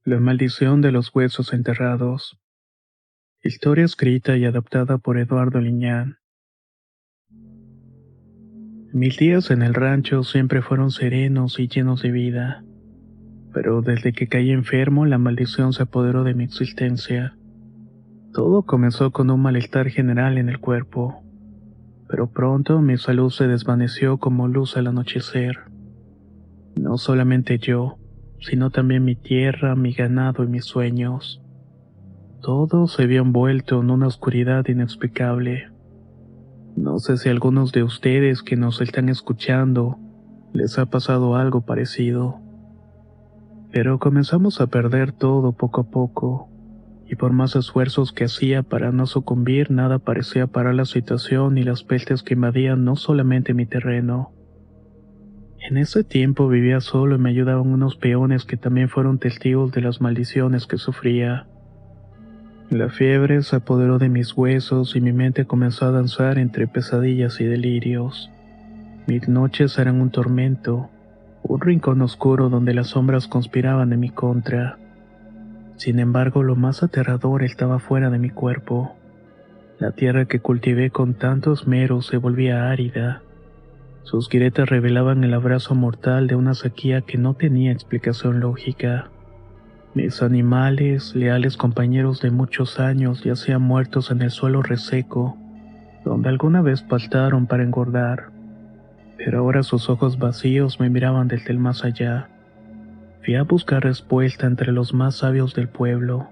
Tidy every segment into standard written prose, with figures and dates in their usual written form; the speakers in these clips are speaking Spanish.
La maldición de los huesos enterrados. Historia escrita y adaptada por Eduardo Liñán. Mis días en el rancho siempre fueron serenos y llenos de vida. Pero desde que caí enfermo, la maldición se apoderó de mi existencia. Todo comenzó con un malestar general en el cuerpo. Pero pronto mi salud se desvaneció como luz al anochecer. No solamente yo, sino también mi tierra, mi ganado y mis sueños. Todo se vio envuelto en una oscuridad inexplicable. No sé si a algunos de ustedes que nos están escuchando les ha pasado algo parecido. Pero comenzamos a perder todo poco a poco, y por más esfuerzos que hacía para no sucumbir, nada parecía parar la situación y las pestes que invadían no solamente mi terreno. En ese tiempo vivía solo y me ayudaban unos peones que también fueron testigos de las maldiciones que sufría. La fiebre se apoderó de mis huesos y mi mente comenzó a danzar entre pesadillas y delirios. Mis noches eran un tormento, un rincón oscuro donde las sombras conspiraban en mi contra. Sin embargo, lo más aterrador estaba fuera de mi cuerpo. La tierra que cultivé con tanto esmero se volvía árida. Sus grietas revelaban el abrazo mortal de una sequía que no tenía explicación lógica. Mis animales, leales compañeros de muchos años, yacían muertos en el suelo reseco, donde alguna vez pastaron para engordar. Pero ahora sus ojos vacíos me miraban desde el más allá. Fui a buscar respuesta entre los más sabios del pueblo,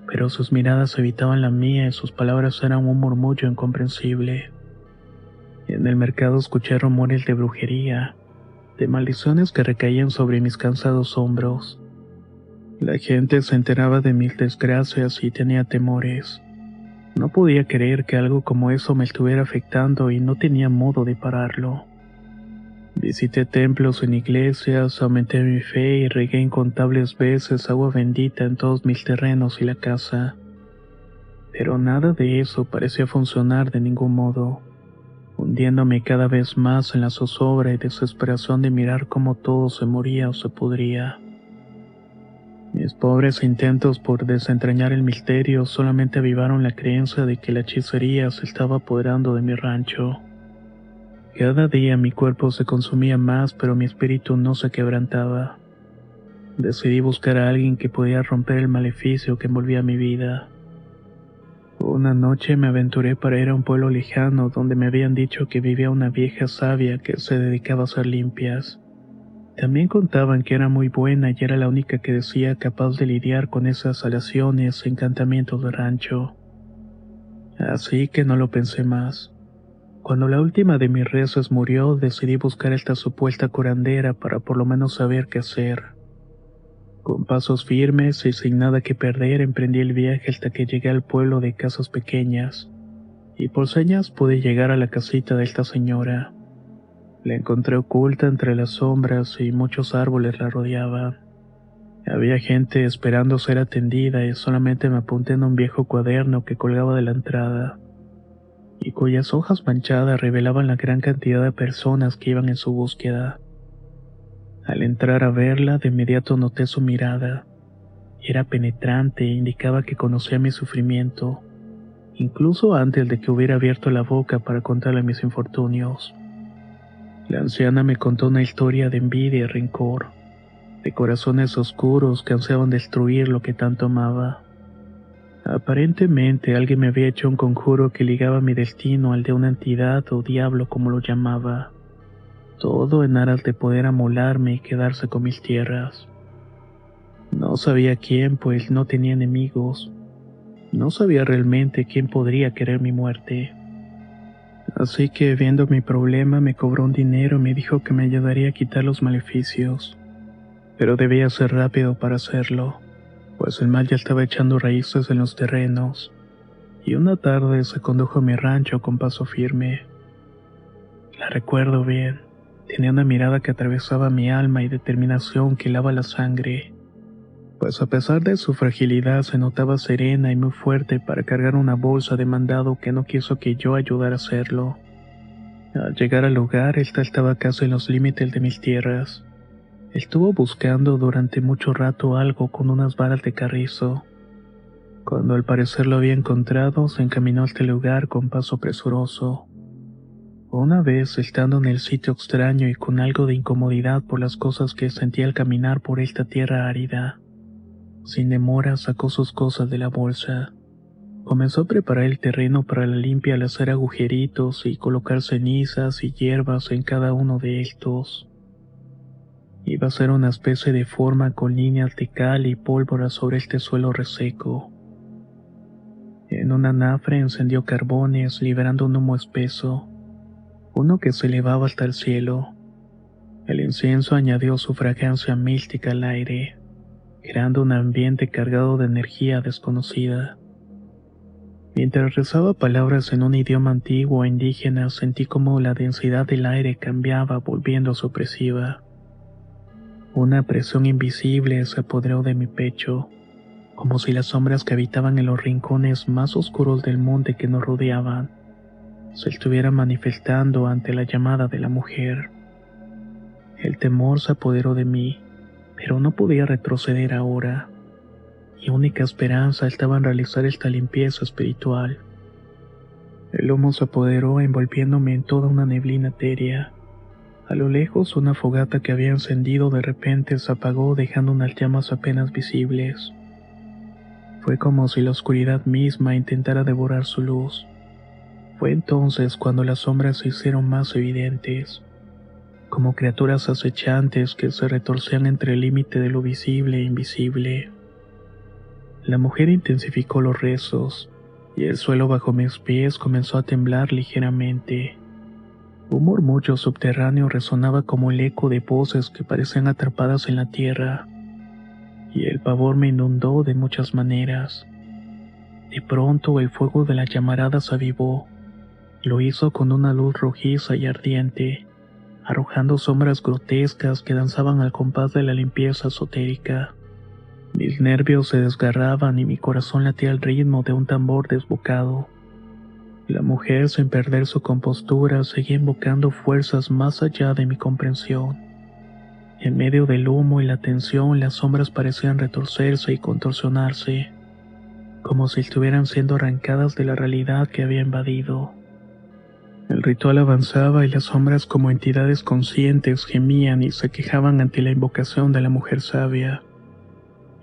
pero sus miradas evitaban la mía y sus palabras eran un murmullo incomprensible. En el mercado escuché rumores de brujería, de maldiciones que recaían sobre mis cansados hombros. La gente se enteraba de mis desgracias y tenía temores. No podía creer que algo como eso me estuviera afectando y no tenía modo de pararlo. Visité templos en iglesias, aumenté mi fe y regué incontables veces agua bendita en todos mis terrenos y la casa. Pero nada de eso parecía funcionar de ningún modo, hundiéndome cada vez más en la zozobra y desesperación de mirar cómo todo se moría o se pudría. Mis pobres intentos por desentrañar el misterio solamente avivaron la creencia de que la hechicería se estaba apoderando de mi rancho. Cada día mi cuerpo se consumía más, pero mi espíritu no se quebrantaba. Decidí buscar a alguien que pudiera romper el maleficio que envolvía mi vida. Una noche me aventuré para ir a un pueblo lejano donde me habían dicho que vivía una vieja sabia que se dedicaba a hacer limpias. También contaban que era muy buena y era la única que decía capaz de lidiar con esas alaciones e encantamientos de rancho. Así que no lo pensé más. Cuando la última de mis rezos murió, decidí buscar esta supuesta curandera para por lo menos saber qué hacer. Con pasos firmes y sin nada que perder, emprendí el viaje hasta que llegué al pueblo de casas pequeñas, y por señas pude llegar a la casita de esta señora. La encontré oculta entre las sombras y muchos árboles la rodeaban. Había gente esperando ser atendida y solamente me apunté en un viejo cuaderno que colgaba de la entrada, y cuyas hojas manchadas revelaban la gran cantidad de personas que iban en su búsqueda. Al entrar a verla, de inmediato noté su mirada. Era penetrante e indicaba que conocía mi sufrimiento, incluso antes de que hubiera abierto la boca para contarle mis infortunios. La anciana me contó una historia de envidia y rencor, de corazones oscuros que ansiaban destruir lo que tanto amaba. Aparentemente alguien me había hecho un conjuro que ligaba mi destino al de una entidad o diablo como lo llamaba. Todo en aras de poder amolarme y quedarse con mis tierras. No sabía quién, pues no tenía enemigos. No sabía realmente quién podría querer mi muerte. Así que viendo mi problema me cobró un dinero y me dijo que me ayudaría a quitar los maleficios. Pero debía ser rápido para hacerlo, pues el mal ya estaba echando raíces en los terrenos. Y una tarde se condujo a mi rancho con paso firme. La recuerdo bien. Tenía una mirada que atravesaba mi alma y determinación que helaba la sangre, pues a pesar de su fragilidad se notaba serena y muy fuerte para cargar una bolsa de mandado que no quiso que yo ayudara a hacerlo. Al llegar al lugar, esta estaba casi en los límites de mis tierras. Estuvo buscando durante mucho rato algo con unas varas de carrizo. Cuando al parecer lo había encontrado, se encaminó a este lugar con paso presuroso. Una vez, estando en el sitio extraño y con algo de incomodidad por las cosas que sentía al caminar por esta tierra árida, sin demora sacó sus cosas de la bolsa. Comenzó a preparar el terreno para la limpia al hacer agujeritos y colocar cenizas y hierbas en cada uno de estos. Iba a ser una especie de forma con líneas de cal y pólvora sobre este suelo reseco. En un anafre encendió carbones, liberando un humo espeso, uno que se elevaba hasta el cielo. El incienso añadió su fragancia mística al aire, creando un ambiente cargado de energía desconocida. Mientras rezaba palabras en un idioma antiguo e indígena, sentí como la densidad del aire cambiaba, volviéndose opresiva. Una presión invisible se apoderó de mi pecho, como si las sombras que habitaban en los rincones más oscuros del monte que nos rodeaban se estuvieran manifestando ante la llamada de la mujer. El temor se apoderó de mí, pero no podía retroceder ahora. Mi única esperanza estaba en realizar esta limpieza espiritual. El humo se apoderó envolviéndome en toda una neblina etérea. A lo lejos, una fogata que había encendido de repente se apagó, dejando unas llamas apenas visibles. Fue como si la oscuridad misma intentara devorar su luz. Fue entonces cuando las sombras se hicieron más evidentes, como criaturas acechantes que se retorcían entre el límite de lo visible e invisible. La mujer intensificó los rezos, y el suelo bajo mis pies comenzó a temblar ligeramente. Un murmullo subterráneo resonaba como el eco de voces que parecían atrapadas en la tierra, y el pavor me inundó de muchas maneras. De pronto el fuego de la llamarada se avivó. Lo hizo con una luz rojiza y ardiente, arrojando sombras grotescas que danzaban al compás de la limpieza esotérica. Mis nervios se desgarraban y mi corazón latía al ritmo de un tambor desbocado. La mujer, sin perder su compostura, seguía invocando fuerzas más allá de mi comprensión. En medio del humo y la tensión, las sombras parecían retorcerse y contorsionarse, como si estuvieran siendo arrancadas de la realidad que había invadido. El ritual avanzaba y las sombras, como entidades conscientes, gemían y se quejaban ante la invocación de la mujer sabia.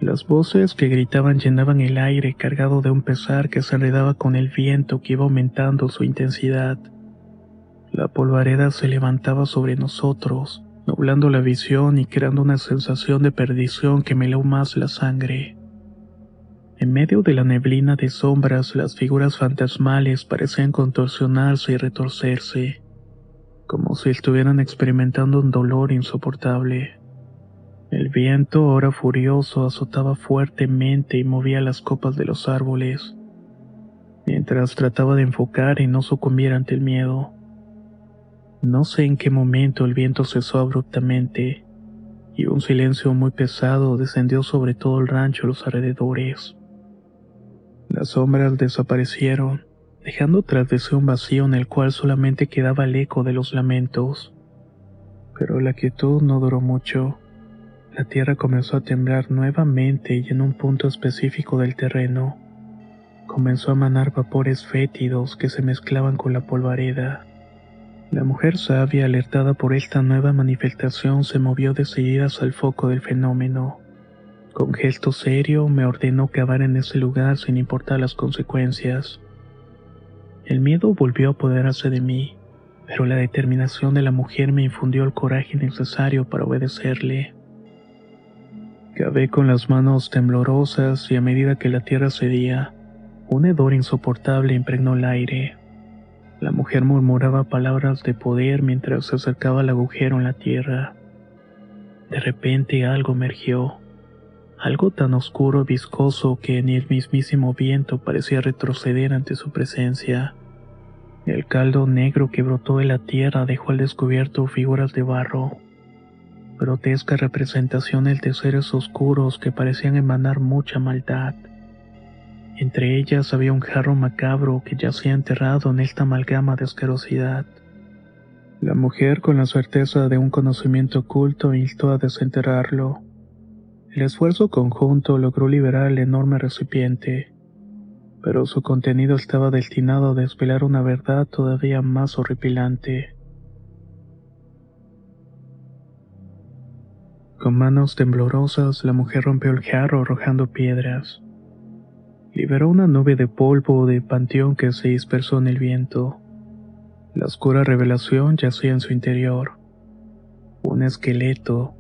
Las voces que gritaban llenaban el aire, cargado de un pesar que se enredaba con el viento que iba aumentando su intensidad. La polvareda se levantaba sobre nosotros, nublando la visión y creando una sensación de perdición que me heló más la sangre. En medio de la neblina de sombras, las figuras fantasmales parecían contorsionarse y retorcerse, como si estuvieran experimentando un dolor insoportable. El viento, ahora furioso, azotaba fuertemente y movía las copas de los árboles, mientras trataba de enfocar y no sucumbir ante el miedo. No sé en qué momento el viento cesó abruptamente, y un silencio muy pesado descendió sobre todo el rancho y los alrededores. Las sombras desaparecieron, dejando tras de sí un vacío en el cual solamente quedaba el eco de los lamentos. Pero la quietud no duró mucho. La tierra comenzó a temblar nuevamente y en un punto específico del terreno comenzó a manar vapores fétidos que se mezclaban con la polvareda. La mujer sabia, alertada por esta nueva manifestación, se movió decidida hacia el foco del fenómeno. Con gesto serio me ordenó cavar en ese lugar sin importar las consecuencias. El miedo volvió a apoderarse de mí, pero la determinación de la mujer me infundió el coraje necesario para obedecerle. Cavé con las manos temblorosas y a medida que la tierra cedía, un hedor insoportable impregnó el aire. La mujer murmuraba palabras de poder mientras se acercaba al agujero en la tierra. De repente algo emergió, algo tan oscuro y viscoso que ni el mismísimo viento parecía retroceder ante su presencia. El caldo negro que brotó de la tierra dejó al descubierto figuras de barro, grotescas representaciones de seres oscuros que parecían emanar mucha maldad. Entre ellas había un jarro macabro que yacía enterrado en esta amalgama de asquerosidad. La mujer, con la certeza de un conocimiento oculto, instó a desenterrarlo. El esfuerzo conjunto logró liberar el enorme recipiente, pero su contenido estaba destinado a desvelar una verdad todavía más horripilante. Con manos temblorosas, la mujer rompió el jarro arrojando piedras. Liberó una nube de polvo de panteón que se dispersó en el viento. La oscura revelación yacía en su interior. Un esqueleto,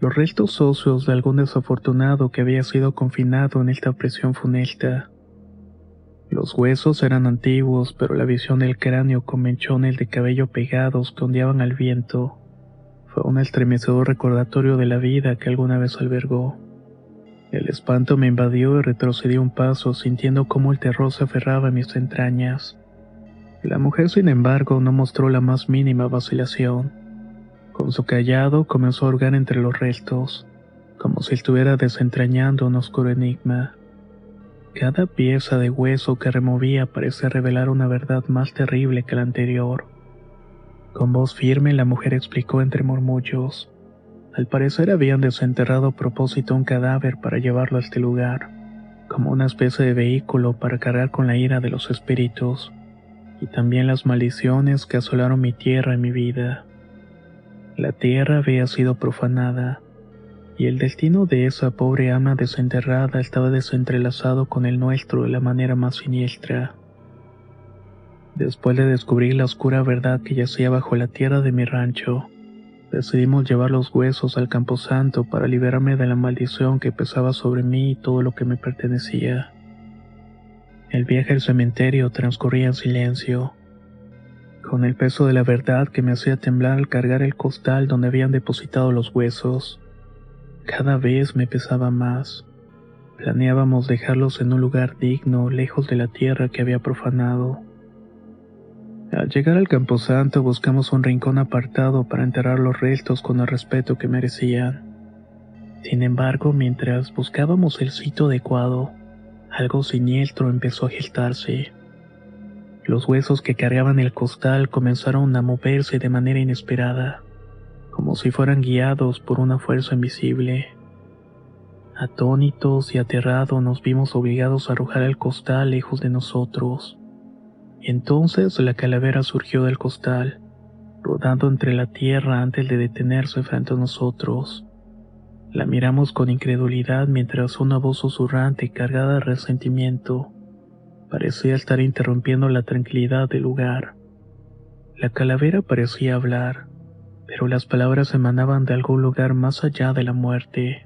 los restos óseos de algún desafortunado que había sido confinado en esta prisión funesta. Los huesos eran antiguos, pero la visión del cráneo con mechones de cabello pegados que ondeaban al viento fue un estremecedor recordatorio de la vida que alguna vez albergó. El espanto me invadió y retrocedí un paso, sintiendo cómo el terror se aferraba a mis entrañas. La mujer, sin embargo, no mostró la más mínima vacilación. Con su cayado comenzó a hurgar entre los restos, como si estuviera desentrañando un oscuro enigma. Cada pieza de hueso que removía parecía revelar una verdad más terrible que la anterior. Con voz firme, la mujer explicó entre murmullos. Al parecer habían desenterrado a propósito un cadáver para llevarlo a este lugar, como una especie de vehículo para cargar con la ira de los espíritus, y también las maldiciones que asolaron mi tierra y mi vida. La tierra había sido profanada, y el destino de esa pobre alma desenterrada estaba desentrelazado con el nuestro de la manera más siniestra. Después de descubrir la oscura verdad que yacía bajo la tierra de mi rancho, decidimos llevar los huesos al camposanto para liberarme de la maldición que pesaba sobre mí y todo lo que me pertenecía. El viaje al cementerio transcurría en silencio, con el peso de la verdad que me hacía temblar al cargar el costal donde habían depositado los huesos. Cada vez me pesaba más. Planeábamos dejarlos en un lugar digno, lejos de la tierra que había profanado. Al llegar al camposanto buscamos un rincón apartado para enterrar los restos con el respeto que merecían. Sin embargo, mientras buscábamos el sitio adecuado, algo siniestro empezó a gestarse. Los huesos que cargaban el costal comenzaron a moverse de manera inesperada, como si fueran guiados por una fuerza invisible. Atónitos y aterrados nos vimos obligados a arrojar el costal lejos de nosotros. Entonces la calavera surgió del costal, rodando entre la tierra antes de detenerse frente a nosotros. La miramos con incredulidad mientras una voz susurrante cargada de resentimiento parecía estar interrumpiendo la tranquilidad del lugar. La calavera parecía hablar, pero las palabras emanaban de algún lugar más allá de la muerte.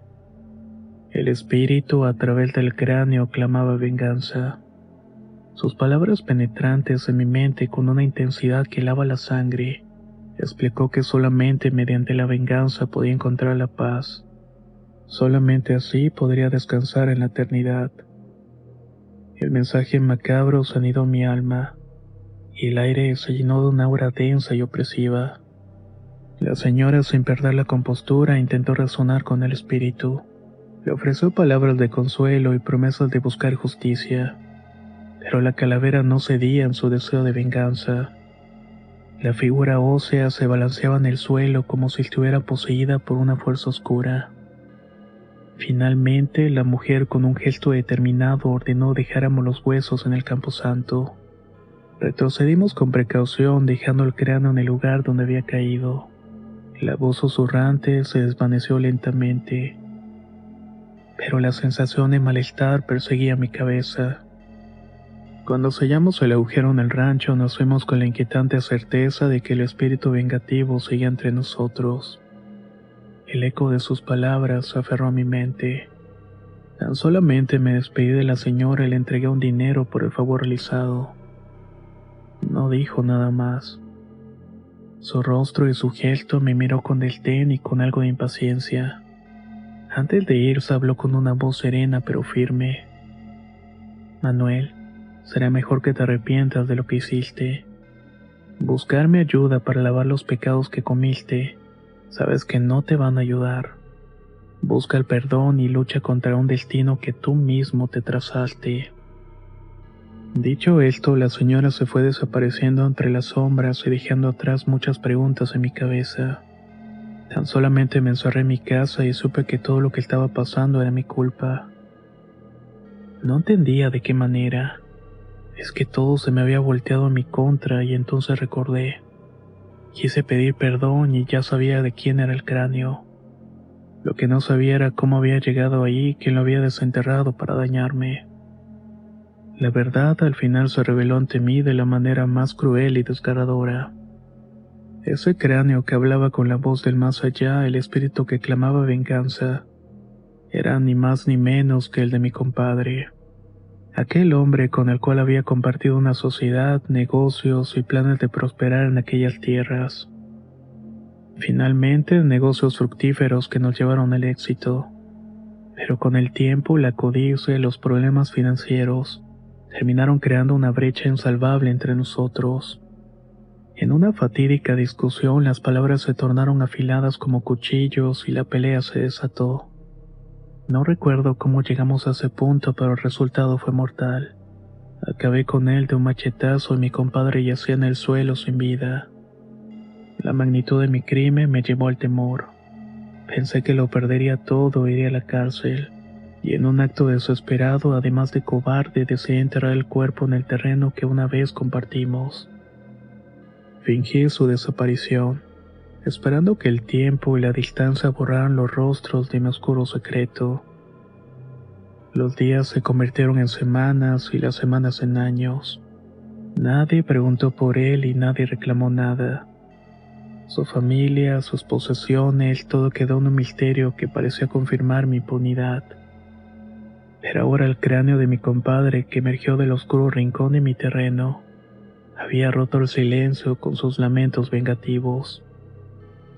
El espíritu a través del cráneo clamaba venganza. Sus palabras penetrantes en mi mente con una intensidad que helaba la sangre, explicó que solamente mediante la venganza podía encontrar la paz. Solamente así podría descansar en la eternidad. El mensaje macabro sanidó mi alma, y el aire se llenó de una aura densa y opresiva. La señora, sin perder la compostura, intentó razonar con el espíritu. Le ofreció palabras de consuelo y promesas de buscar justicia, pero la calavera no cedía en su deseo de venganza. La figura ósea se balanceaba en el suelo como si estuviera poseída por una fuerza oscura. Finalmente, la mujer, con un gesto determinado, ordenó dejáramos los huesos en el camposanto. Retrocedimos con precaución, dejando el cráneo en el lugar donde había caído. La voz susurrante se desvaneció lentamente, pero la sensación de malestar perseguía mi cabeza. Cuando sellamos el agujero en el rancho, nos fuimos con la inquietante certeza de que el espíritu vengativo seguía entre nosotros. El eco de sus palabras se aferró a mi mente. Tan solamente me despedí de la señora y le entregué un dinero por el favor realizado. No dijo nada más. Su rostro y su gesto me miró con desdén y con algo de impaciencia. Antes de irse habló con una voz serena pero firme. Manuel, será mejor que te arrepientas de lo que hiciste. Buscarme ayuda para lavar los pecados que comiste. Sabes que no te van a ayudar. Busca el perdón y lucha contra un destino que tú mismo te trazaste. Dicho esto, la señora se fue desapareciendo entre las sombras y dejando atrás muchas preguntas en mi cabeza. Tan solamente me encerré en mi casa y supe que todo lo que estaba pasando era mi culpa. No entendía de qué manera. Es que todo se me había volteado en mi contra y entonces recordé. Quise pedir perdón y ya sabía de quién era el cráneo. Lo que no sabía era cómo había llegado ahí, quién lo había desenterrado para dañarme. La verdad al final se reveló ante mí de la manera más cruel y desgarradora. Ese cráneo que hablaba con la voz del más allá, el espíritu que clamaba venganza, era ni más ni menos que el de mi compadre. Aquel hombre con el cual había compartido una sociedad, negocios y planes de prosperar en aquellas tierras. Finalmente, negocios fructíferos que nos llevaron al éxito. Pero con el tiempo, la codicia y los problemas financieros terminaron creando una brecha insalvable entre nosotros. En una fatídica discusión, las palabras se tornaron afiladas como cuchillos y la pelea se desató. No recuerdo cómo llegamos a ese punto, pero el resultado fue mortal. Acabé con él de un machetazo y mi compadre yacía en el suelo sin vida. La magnitud de mi crimen me llevó al temor. Pensé que lo perdería todo e iría a la cárcel, y en un acto desesperado, además de cobarde, deseé enterrar el cuerpo en el terreno que una vez compartimos. Fingí su desaparición, esperando que el tiempo y la distancia borraran los rostros de mi oscuro secreto. Los días se convirtieron en semanas y las semanas en años. Nadie preguntó por él y nadie reclamó nada. Su familia, sus posesiones, todo quedó en un misterio que parecía confirmar mi impunidad. Pero ahora el cráneo de mi compadre, que emergió del oscuro rincón de mi terreno, había roto el silencio con sus lamentos vengativos.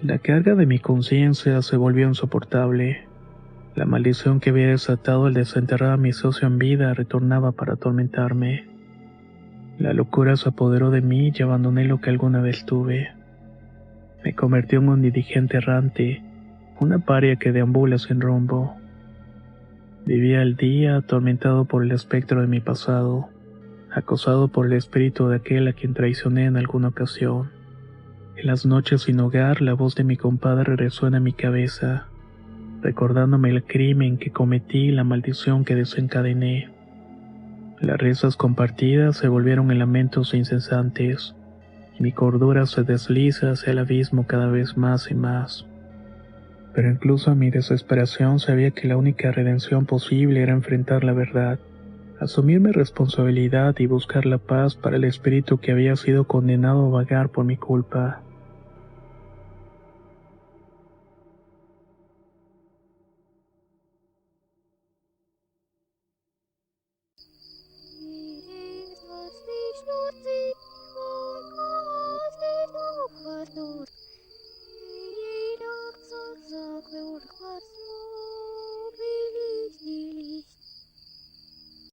La carga de mi conciencia se volvió insoportable. La maldición que había desatado al desenterrar a mi socio en vida retornaba para atormentarme. La locura se apoderó de mí y abandoné lo que alguna vez tuve. Me convertí en un indigente errante, una paria que deambula sin rumbo. Vivía al día atormentado por el espectro de mi pasado, acosado por el espíritu de aquel a quien traicioné en alguna ocasión. En las noches sin hogar, la voz de mi compadre resuena en mi cabeza, recordándome el crimen que cometí y la maldición que desencadené. Las risas compartidas se volvieron en lamentos incesantes, y mi cordura se desliza hacia el abismo cada vez más y más. Pero incluso en mi desesperación sabía que la única redención posible era enfrentar la verdad, asumir mi responsabilidad y buscar la paz para el espíritu que había sido condenado a vagar por mi culpa.